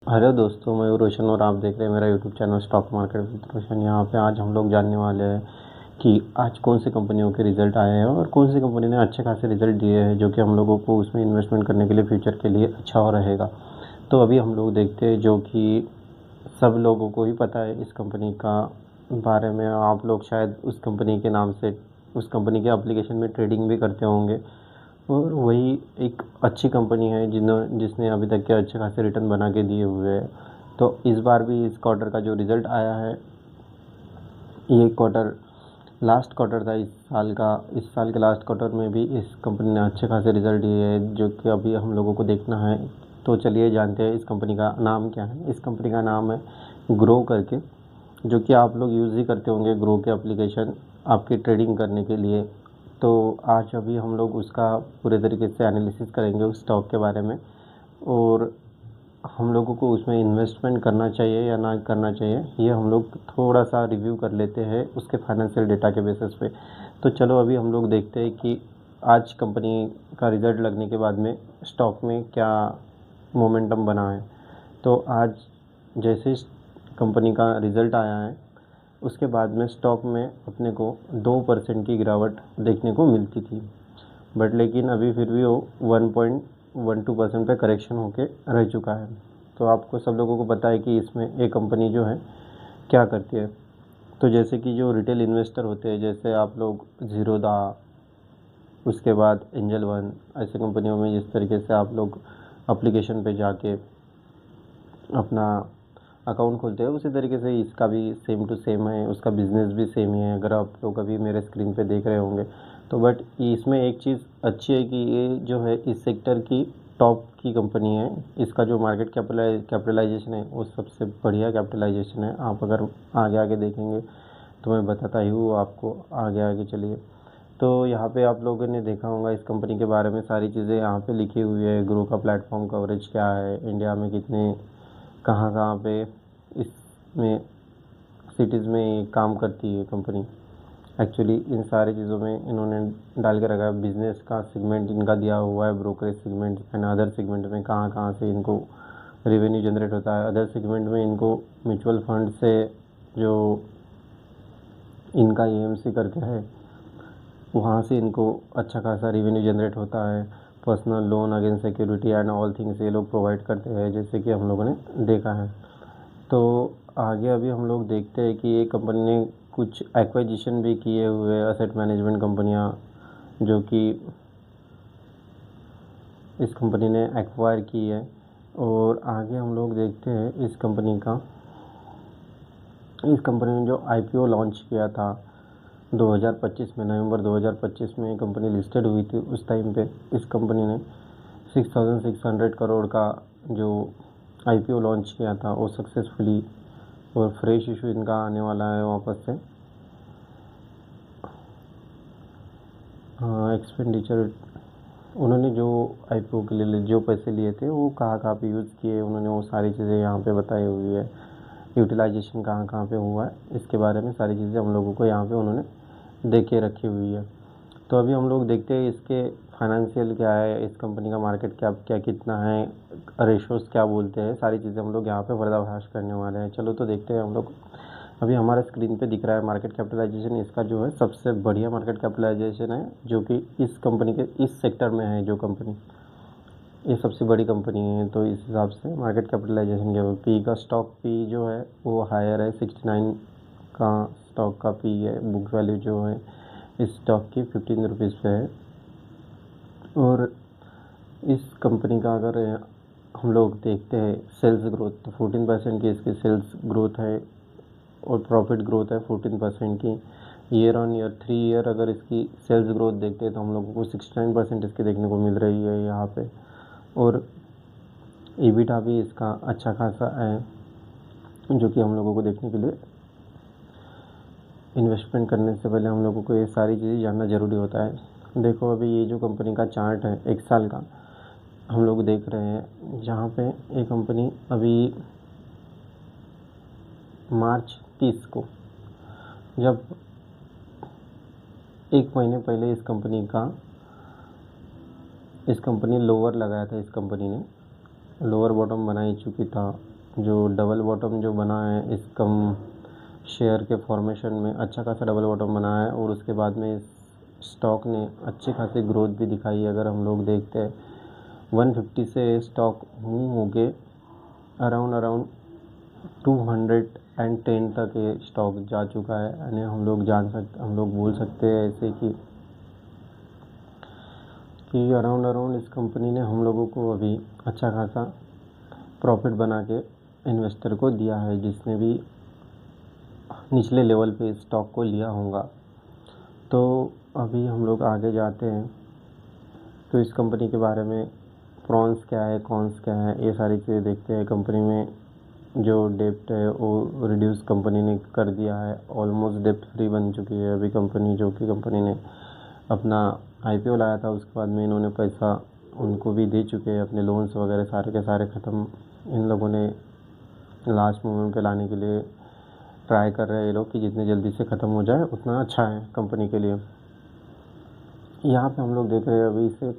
Hello दोस्तों, मैं हूँ रोशन और आप देख रहे हैं मेरा YouTube channel stock market with Roshan. यहाँ पे आज हम लोग जानने वाले हैं कि आज कौन सी कंपनियों के रिज़ल्ट आए हैं और कौन सी कंपनी ने अच्छे खासे रिज़ल्ट दिए हैं जो कि हम लोगों को उसमें इन्वेस्टमेंट करने के लिए फ्यूचर के लिए अच्छा हो रहेगा। तो अभी हम लोग देखते हैं जो कि सब लोगों को ही पता है इस कंपनी का बारे में। आप लोग शायद उस कंपनी के नाम से उस कंपनी के एप्लीकेशन में ट्रेडिंग भी करते होंगे और वही एक अच्छी कंपनी है जिसने अभी तक के अच्छे खासे रिटर्न बना के दिए हुए हैं। तो इस बार भी इस क्वार्टर का जो रिज़ल्ट आया है, ये क्वार्टर लास्ट क्वार्टर था इस साल के लास्ट क्वार्टर में भी इस कंपनी ने अच्छे खासे रिज़ल्ट दिए हैं जो कि अभी हम लोगों को देखना है। तो चलिए जानते हैं इस कंपनी का नाम क्या है। इस कंपनी का नाम है ग्रो करके, जो कि आप लोग यूज़ ही करते होंगे ग्रो के एप्लीकेशन आपकी ट्रेडिंग करने के लिए। तो आज अभी हम लोग उसका पूरे तरीके से एनालिसिस करेंगे उस स्टॉक के बारे में, और हम लोगों को उसमें इन्वेस्टमेंट करना चाहिए या ना करना चाहिए ये हम लोग थोड़ा सा रिव्यू कर लेते हैं उसके फाइनेंशियल डेटा के बेसिस पे। तो चलो अभी हम लोग देखते हैं कि आज कंपनी का रिज़ल्ट लगने के बाद में स्टॉक में क्या मोमेंटम बना है। तो आज जैसे कंपनी का रिज़ल्ट आया है उसके बाद में स्टॉक में अपने को 2% की गिरावट देखने को मिलती थी, बट लेकिन अभी फिर भी वो 1.12% पे करेक्शन होके रह चुका है। तो आपको सब लोगों को पता है कि इसमें एक कंपनी जो है क्या करती है। तो जैसे कि जो रिटेल इन्वेस्टर होते हैं, जैसे आप लोग ज़ीरोधा, उसके बाद एंजल वन, ऐसे कंपनियों में जिस तरीके से आप लोग एप्लीकेशन पे जाके अपना अकाउंट खोलते हैं, उसी तरीके से इसका भी सेम टू सेम है, उसका बिज़नेस भी सेम ही है। अगर आप लोग अभी मेरे स्क्रीन पे देख रहे होंगे तो बट इसमें एक चीज़ अच्छी है कि ये जो है इस सेक्टर की टॉप की कंपनी है। इसका जो मार्केट कैपिटलाइजेशन है वो सबसे बढ़िया कैपिटलाइजेशन है। आप अगर आगे आगे देखेंगे तो मैं बताता ही हूँ आपको, आगे आगे चलिए। तो यहाँ पे आप लोगों ने देखा होगा इस कंपनी के बारे में सारी चीज़ें यहाँ पे लिखी हुई है। ग्रो का प्लेटफॉर्म कवरेज क्या है, इंडिया में कितने कहाँ कहाँ पे इसमें सिटीज़ में काम करती है कंपनी। एक्चुअली इन सारी चीज़ों में इन्होंने डाल के रखा है। बिजनेस का सेगमेंट इनका दिया हुआ है, brokerage segment and other segment में कहाँ कहाँ से इनको रेवेन्यू जनरेट होता है। अदर सेगमेंट में इनको म्यूचुअल फंड से जो इनका एएमसी करके है वहाँ से इनको अच्छा खासा रेवेन्यू जनरेट होता है। Personal loan against security and all things ये लोग प्रोवाइड करते हैं, जैसे कि हम लोगों ने देखा है। तो आगे अभी हम लोग देखते हैं कि ये कंपनी ने कुछ एक्वाजिशन भी किए हुए एसेट मैनेजमेंट कंपनियां, जो कि इस कंपनी ने एक्वायर की है। और आगे हम लोग देखते हैं इस कंपनी ने जो आईपीओ लॉन्च किया था 2025 में, नवंबर 2025 में कंपनी लिस्टेड हुई थी। उस टाइम पे इस कंपनी ने 6,600 करोड़ का जो आईपीओ लॉन्च किया था वो सक्सेसफुली, और फ्रेश इशू इनका आने वाला है वापस से। एक्सपेंडिचर उन्होंने जो आईपीओ के लिए जो पैसे लिए थे वो कहाँ कहाँ पे यूज़ किए, उन्होंने वो सारी चीज़ें यहाँ पे बताई हुई है। यूटिलाइजेशन कहाँ कहाँ पे हुआ है इसके बारे में सारी चीज़ें हम लोगों को यहाँ पे उन्होंने दे के रखी हुई है। तो अभी हम लोग देखते हैं इसके फाइनेंशियल क्या है, इस कंपनी का मार्केट कैप क्या कितना है, रेशोज़ क्या बोलते हैं, सारी चीज़ें हम लोग यहाँ पे पर्दाफाश करने वाले हैं। चलो तो देखते हैं हम लोग। अभी हमारे स्क्रीन पे दिख रहा है मार्केट कैपिटलाइजेशन इसका जो है सबसे बढ़िया मार्केट कैपिटलाइजेशन है, जो कि इस कंपनी के इस सेक्टर में है। जो कंपनी ये सबसे बड़ी कंपनी है, तो इस हिसाब से मार्केट कैपिटलाइजेशन के पी का स्टॉक पी जो है वो हायर है, 69 का स्टॉक का पी है। बुक वैल्यू जो है इस स्टॉक की 15 रुपीज़ पे है। और इस कंपनी का अगर हम लोग देखते हैं सेल्स ग्रोथ, तो 14% की इसकी सेल्स ग्रोथ है और प्रॉफिट ग्रोथ है 14% की। ईयर ऑन ईयर 3 ईयर अगर इसकी सेल्स ग्रोथ देखते हैं तो हम लोगों को 69% इसकी देखने को मिल रही है यहाँ पे। और ईबिटा भी इसका अच्छा खासा है, जो कि हम लोगों को देखने के लिए इन्वेस्टमेंट करने से पहले हम लोगों को ये सारी चीज़ें जानना ज़रूरी होता है। देखो अभी ये जो कंपनी का चार्ट है एक साल का हम लोग देख रहे हैं, जहाँ पे ये कंपनी अभी मार्च 30 को, जब एक महीने पहले इस कंपनी लोअर लगाया था, इस कंपनी ने लोअर बॉटम बना ही चुकी था जो डबल बॉटम जो बना है इस कम शेयर के फॉर्मेशन में अच्छा खासा डबल बॉटम बना है और उसके बाद में इस स्टॉक ने अच्छी खासी ग्रोथ भी दिखाई है। अगर हम लोग देखते हैं 150 से स्टॉक मूव हो के अराउंड 210 तक ये स्टॉक जा चुका है। यानी हम लोग बोल सकते हैं ऐसे कि अराउंड इस कंपनी ने हम लोगों को अभी अच्छा खासा प्रॉफिट बना के इन्वेस्टर को दिया है, जिसने भी निचले लेवल पे इस स्टॉक को लिया होगा। तो अभी हम लोग आगे जाते हैं तो इस कंपनी के बारे में प्रॉन्स क्या है, कॉन्स क्या है, ये सारी चीज़ें देखते हैं। कंपनी में जो डेप्ट है वो रिड्यूस कंपनी ने कर दिया है, ऑलमोस्ट डेप्ट फ्री बन चुकी है अभी कंपनी। जो कि कंपनी ने अपना IPO लाया था उसके बाद में इन्होंने पैसा उनको भी दे चुके हैं, अपने लोन्स वगैरह सारे के सारे ख़त्म इन लोगों ने लास्ट मोमेंट पे लाने के लिए ट्राई कर रहे हैं ये लोग कि जितने जल्दी से ख़त्म हो जाए उतना अच्छा है कंपनी के लिए। यहाँ पे हम लोग देख रहे हैं अभी से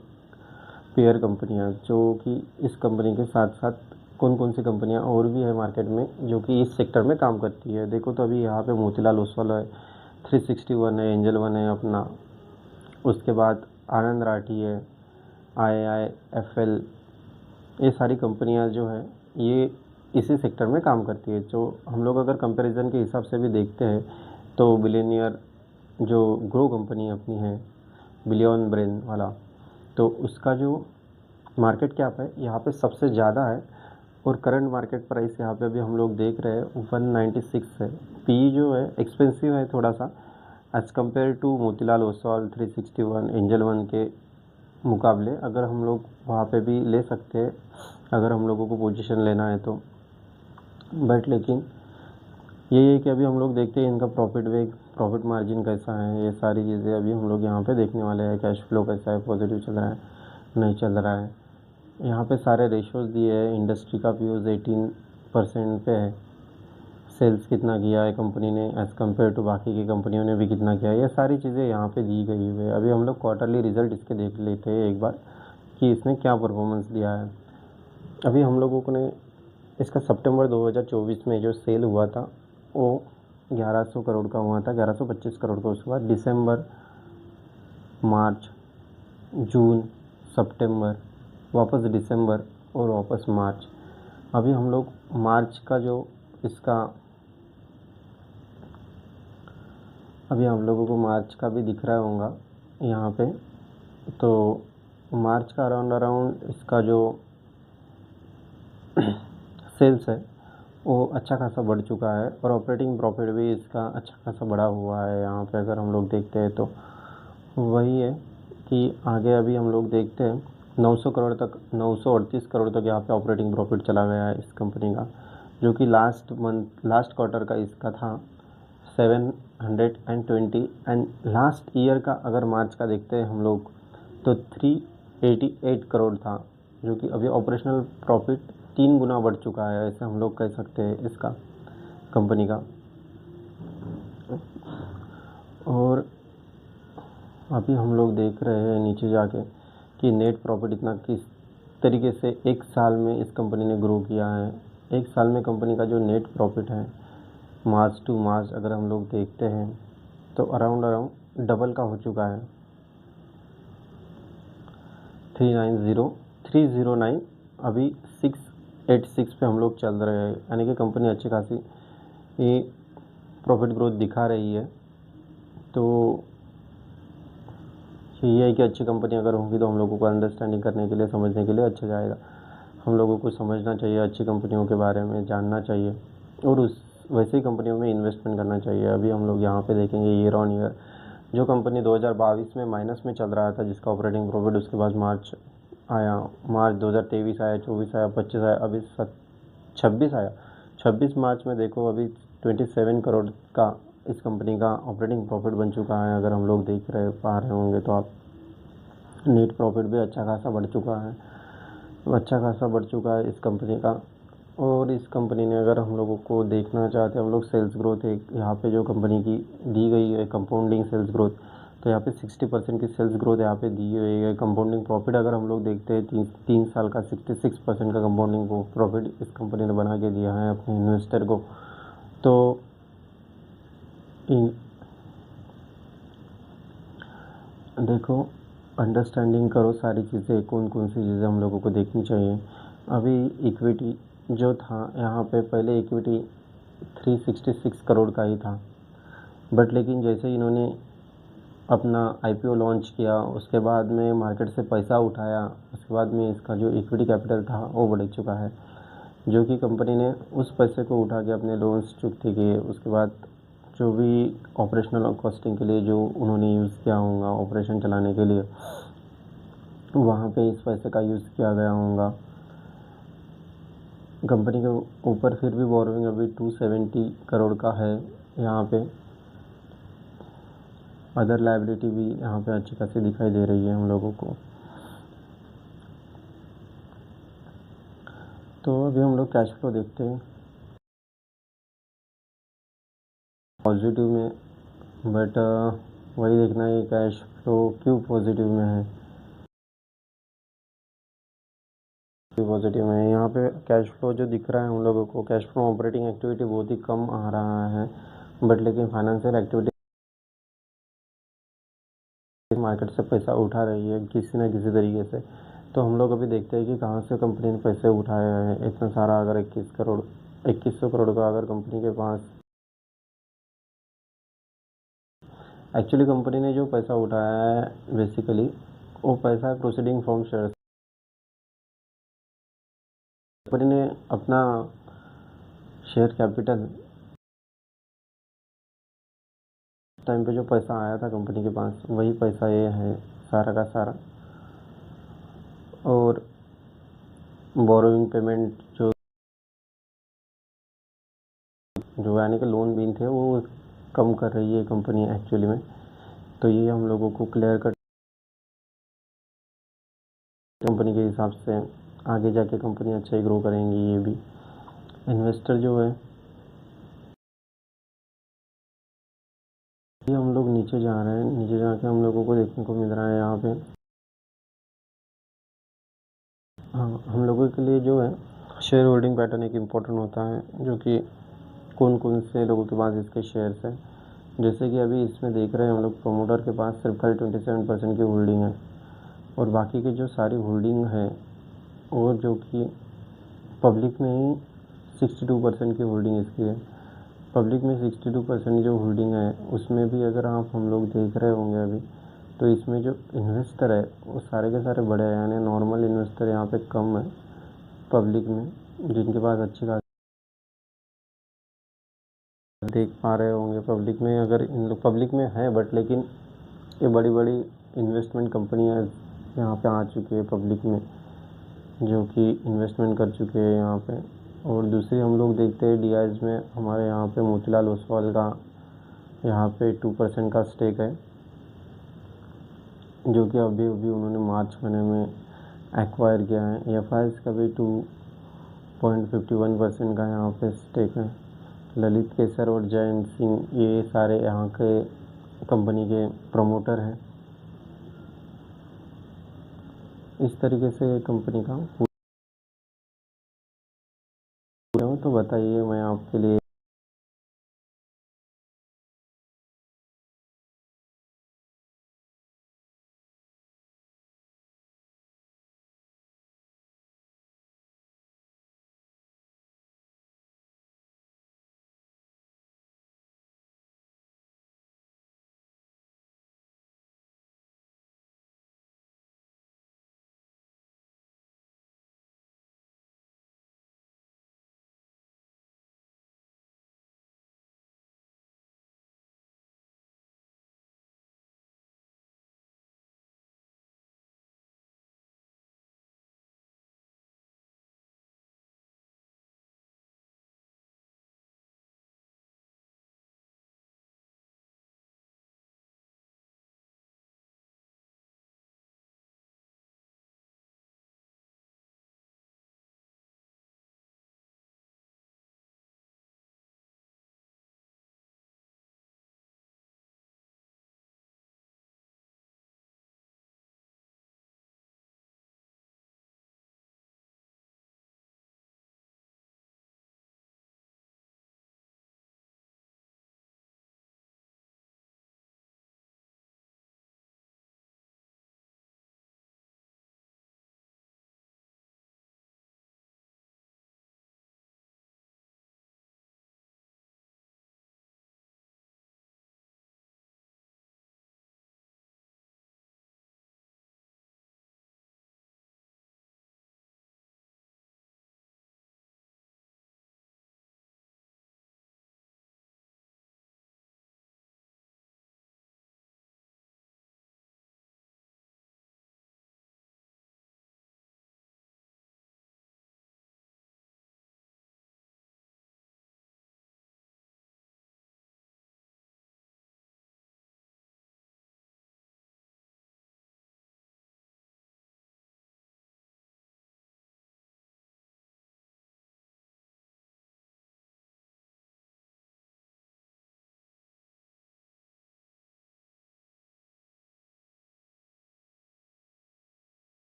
पेयर कंपनियाँ, जो कि इस कंपनी के साथ साथ कौन कौन सी कंपनियाँ और भी है मार्केट में जो कि इस सेक्टर में काम करती है। देखो तो अभी यहाँ पे मोतीलाल ओसवाल है, 360 ONE है, एंजल वन है अपना, उसके बाद आनंद राठी है, IIFL, ये सारी कंपनियां जो है ये इसी सेक्टर में काम करती है। जो हम लोग अगर कंपैरिजन के हिसाब से भी देखते हैं तो बिलियनियर जो ग्रो कंपनी अपनी है बिलियन ब्रेन वाला, तो उसका जो मार्केट कैप है यहाँ पे सबसे ज़्यादा है और करंट मार्केट प्राइस यहाँ पे अभी हम लोग देख रहे हैं 196 है। PE जो है एक्सपेंसिव है थोड़ा सा as compare to Motilal Oswal, 360 ONE, Angel One के मुकाबले। अगर हम लोग वहाँ पे भी ले सकते हैं अगर हम लोगों को पोजीशन लेना है तो, बट लेकिन ये है कि अभी हम लोग देखते हैं इनका प्रॉफिट मार्जिन कैसा है, ये सारी चीज़ें अभी हम लोग यहाँ पे देखने वाले हैं। कैश फ्लो कैसा है, पॉजिटिव चल रहा है नहीं चल रहा है। यहाँ पे सारे रेशोज़ दिए हैं। इंडस्ट्री का व्यूज़ 18% पे है, सेल्स कितना किया है कंपनी ने एज़ कम्पेयर टू बाकी की कंपनियों ने भी कितना किया है, ये सारी चीज़ें यहाँ पे दी गई हुई है। अभी हम लोग क्वार्टरली रिजल्ट इसके देख लेते हैं एक बार कि इसने क्या परफॉर्मेंस दिया है। अभी हम लोगों को ने इसका सितंबर 2024 में जो सेल हुआ था वो 1100 करोड़ का हुआ था, 1125 करोड़ का। उसके बाद दिसंबर, मार्च, जून, सितंबर, वापस दिसंबर और वापस मार्च। अभी हम लोग मार्च का जो इसका अभी हम लोगों को मार्च का भी दिख रहा होगा यहाँ पे। तो मार्च का अराउंड इसका जो सेल्स है वो अच्छा खासा बढ़ चुका है और ऑपरेटिंग प्रॉफिट भी इसका अच्छा खासा बढ़ा हुआ है। यहाँ पे अगर हम लोग देखते हैं तो वही है कि आगे अभी हम लोग देखते हैं 900 करोड़ तक, 938 करोड़ तक यहाँ पे ऑपरेटिंग प्रॉफिट चला गया है इस कंपनी का, जो कि लास्ट क्वार्टर का इसका था 720 एंड लास्ट ईयर का अगर मार्च का देखते हैं हम लोग तो 388 करोड़ था, जो कि अभी ऑपरेशनल प्रॉफिट 3 गुना बढ़ चुका है, ऐसे हम लोग कह सकते हैं इसका कंपनी का। और अभी हम लोग देख रहे हैं नीचे जाके कि नेट प्रॉफिट इतना किस तरीके से एक साल में इस कंपनी ने ग्रो किया है। एक साल में कंपनी का जो नेट प्रॉफिट है मार्च टू मार्च अगर हम लोग देखते हैं तो अराउंड डबल का हो चुका है। 309 अभी 686 पे हम लोग चल रहे हैं, यानी कि कंपनी अच्छी खासी ये प्रॉफिट ग्रोथ दिखा रही है। तो ये है कि अच्छी कंपनी अगर होगी तो हम लोगों को अंडरस्टैंडिंग करने के लिए, समझने के लिए अच्छा जाएगा। हम लोगों को समझना चाहिए, अच्छी कंपनियों के बारे में जानना चाहिए और उस वैसे ही कंपनियों में इन्वेस्टमेंट करना चाहिए। अभी हम लोग यहाँ पे देखेंगे ईयर ऑन ईयर जो कंपनी 2022 में माइनस में चल रहा था जिसका ऑपरेटिंग प्रॉफिट, उसके बाद मार्च आया, मार्च 2023 आया, 24 आया, 25 आया, अभी 26 आया। 26 मार्च में देखो अभी 27 करोड़ का इस कंपनी का ऑपरेटिंग प्रॉफिट बन चुका है। अगर हम लोग देख रहे पा रहे होंगे तो आप, नेट प्रॉफिट भी अच्छा खासा बढ़ चुका है, इस कंपनी का। और इस कंपनी ने अगर हम लोगों को देखना चाहते हैं हम लोग सेल्स ग्रोथ, एक यहाँ पे जो कंपनी की दी गई है कंपाउंडिंग सेल्स ग्रोथ तो यहाँ पे 60% की सेल्स ग्रोथ यहाँ पे दी हुई है। कंपाउंडिंग प्रॉफिट अगर हम लोग देखते हैं 3 साल का 66% का कंपाउंडिंग प्रॉफिट इस कंपनी ने बना के दिया है अपने इन्वेस्टर को। तो देखो, अंडरस्टैंडिंग करो सारी चीज़ें, कौन कौन सी चीज़ें हम लोगों को देखनी चाहिए। अभी इक्विटी जो था यहाँ पे, पहले इक्विटी 366 करोड़ का ही था, बट लेकिन जैसे इन्होंने अपना IPO लॉन्च किया, उसके बाद में मार्केट से पैसा उठाया, उसके बाद में इसका जो इक्विटी कैपिटल था वो बढ़ चुका है, जो कि कंपनी ने उस पैसे को उठा के अपने लोन्स चुकते किए। उसके बाद जो भी ऑपरेशनल कॉस्टिंग के लिए जो उन्होंने यूज़ किया होगा ऑपरेशन चलाने के लिए, वहाँ पे इस पैसे का यूज़ किया गया होगा। कंपनी के ऊपर फिर भी बोरोइंग अभी 270 करोड़ का है यहाँ पे। अदर लायबिलिटी भी यहाँ पे अच्छी खासी दिखाई दे रही है हम लोगों को। तो अभी हम लोग कैश फ्लो देखते हैं पॉजिटिव में, बट वही देखना है कैश फ्लो क्यों पॉजिटिव में है। पॉजिटिव में यहाँ पे कैश फ्लो जो दिख रहा है हम लोगों को, कैश फ्लो ऑपरेटिंग एक्टिविटी बहुत ही कम आ रहा है, बट लेकिन फाइनेंशियल एक्टिविटी मार्केट से पैसा उठा रही है किसी न किसी तरीके से। तो हम लोग अभी देखते हैं कि कहाँ से कंपनी ने पैसे उठाए हैं इतना सारा। अगर 2100 करोड़ का अगर कंपनी के पास, एक्चुअली कंपनी ने जो पैसा उठाया है बेसिकली वो पैसा है प्रोसीडिंग फ्रॉम शेयर्स। कंपनी ने अपना शेयर कैपिटल टाइम पे जो पैसा आया था कंपनी के पास, वही पैसा ये है सारा का सारा। और बोरोइंग पेमेंट जो यानी कि लोन बिल थे वो कम कर रही है कंपनी एक्चुअली में। तो ये हम लोगों को क्लियर कट कंपनी के हिसाब से आगे जाके कंपनी अच्छा ही ग्रो करेंगी। ये भी इन्वेस्टर जो है, ये हम लोग नीचे जा रहे हैं, नीचे जाके हम लोगों को देखने को मिल रहा है यहाँ पे। हाँ, हम लोगों के लिए जो है शेयर होल्डिंग पैटर्न एक इम्पोर्टेंट होता है, जो कि कौन कौन से लोगों के पास इसके शेयर्स हैं। जैसे कि अभी इसमें देख रहे हैं हम लोग, प्रोमोटर के पास सिर्फ खाली 27% की होल्डिंग है, और बाकी की जो सारी होल्डिंग है और जो कि पब्लिक में ही 62% की होल्डिंग इसकी है। पब्लिक में 62% जो होल्डिंग है उसमें भी अगर आप हम लोग देख रहे होंगे अभी, तो इसमें जो इन्वेस्टर है वो सारे के सारे बड़े हैं, यानी नॉर्मल इन्वेस्टर यहाँ पे कम है पब्लिक में, जिनके पास अच्छी खासी देख पा रहे होंगे। पब्लिक में अगर इन लोग पब्लिक में है, बट लेकिन ये बड़ी बड़ी इन्वेस्टमेंट कंपनियाँ यहाँ पे आ चुकी है पब्लिक में, जो कि इन्वेस्टमेंट कर चुके हैं यहाँ पे। और दूसरी हम लोग देखते हैं DIs में हमारे यहाँ पे मोतीलाल ओसवाल का यहाँ पे 2% का स्टेक है, जो कि अभी अभी उन्होंने मार्च महीने में एक्वायर किया है। FIs का भी 2.51% का यहाँ पे स्टेक है। ललित केसर और जयंत सिंह ये सारे यहाँ के कंपनी के प्रमोटर हैं। इस तरीके से कंपनी का तो बताइए, मैं आपके लिए